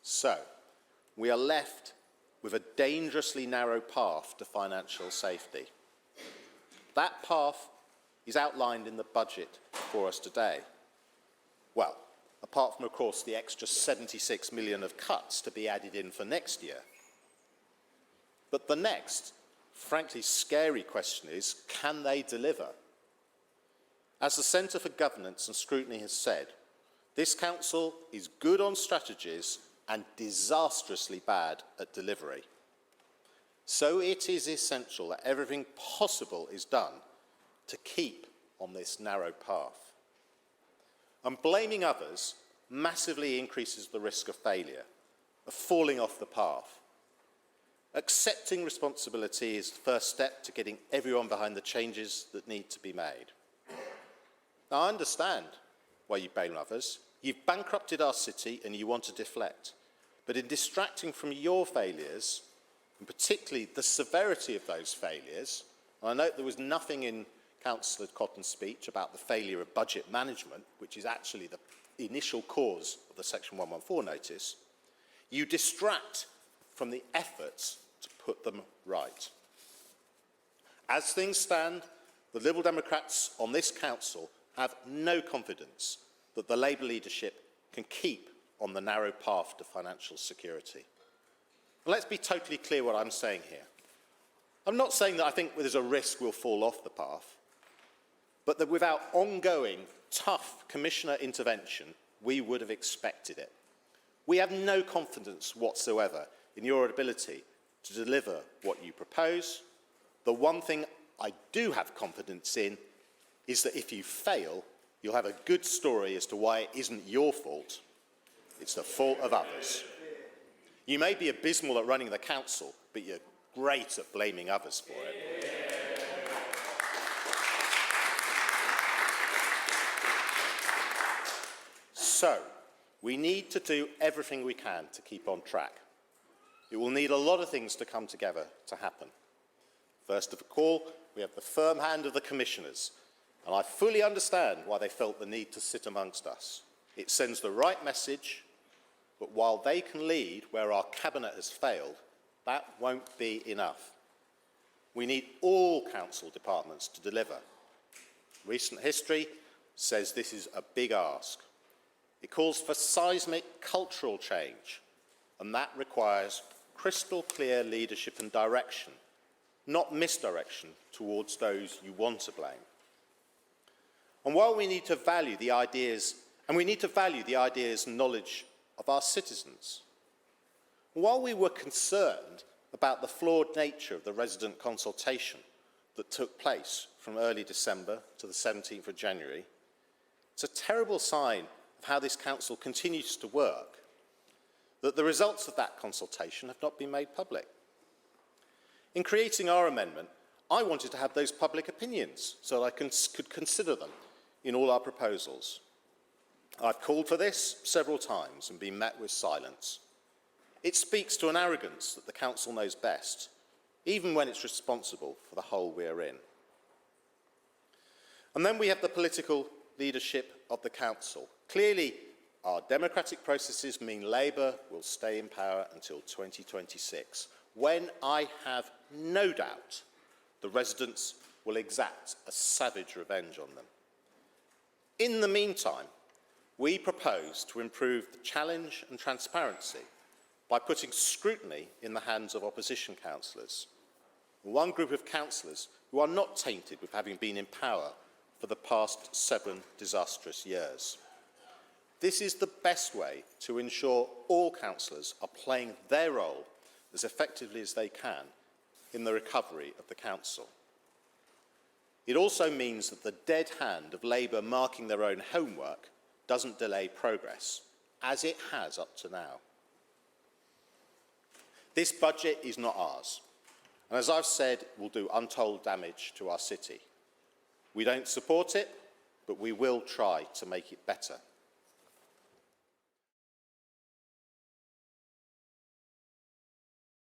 So, we are left with a dangerously narrow path to financial safety. That path is outlined in the budget for us today. Well, apart from, of course, the extra 76 million of cuts to be added in for next year. But the next, frankly scary question is, can they deliver? As the Centre for Governance and Scrutiny has said, this council is good on strategies and disastrously bad at delivery. So it is essential that everything possible is done to keep on this narrow path. And blaming others massively increases the risk of failure, of falling off the path. Accepting responsibility is the first step to getting everyone behind the changes that need to be made. Now, I understand why you blame others. You've bankrupted our city and you want to deflect. But in distracting from your failures, and particularly the severity of those failures, and I note there was nothing in Councillor Cotton's speech about the failure of budget management, which is actually the initial cause of the Section 114 notice, you distract from the efforts to put them right. As things stand, the Liberal Democrats on this council have no confidence that the Labour leadership can keep on the narrow path to financial security. And let's be totally clear what I'm saying here. I'm not saying that I think there's a risk we'll fall off the path, but that without ongoing, tough Commissioner intervention, we would have expected it. We have no confidence whatsoever in your ability to deliver what you propose. The one thing I do have confidence in is that if you fail, you'll have a good story as to why it isn't your fault. It's the fault of others. You may be abysmal at running the council, but you're great at blaming others for it. So, we need to do everything we can to keep on track. It will need a lot of things to come together to happen. First of all, we have the firm hand of the Commissioners, and I fully understand why they felt the need to sit amongst us. It sends the right message, but while they can lead where our Cabinet has failed, that won't be enough. We need all council departments to deliver. Recent history says this is a big ask. It calls for seismic cultural change, and that requires crystal clear leadership and direction, not misdirection towards those you want to blame. And while we need to value the ideas, and knowledge of our citizens, while we were concerned about the flawed nature of the resident consultation that took place from early December to the 17th of January, it's a terrible sign of how this council continues to work that the results of that consultation have not been made public. In creating our amendment, I wanted to have those public opinions so that I could consider them in all our proposals. I've called for this several times and been met with silence. It speaks to an arrogance that the council knows best, even when it's responsible for the hole we're in. And then we have the political leadership of the council. Clearly, our democratic processes mean Labour will stay in power until 2026, when I have no doubt the residents will exact a savage revenge on them. In the meantime, we propose to improve the challenge and transparency by putting scrutiny in the hands of opposition councillors, one group of councillors who are not tainted with having been in power for the past 7 disastrous years. This is the best way to ensure all councillors are playing their role as effectively as they can in the recovery of the council. It also means that the dead hand of Labour marking their own homework doesn't delay progress, as it has up to now. This budget is not ours, and as I've said, will do untold damage to our city. We don't support it, but we will try to make it better.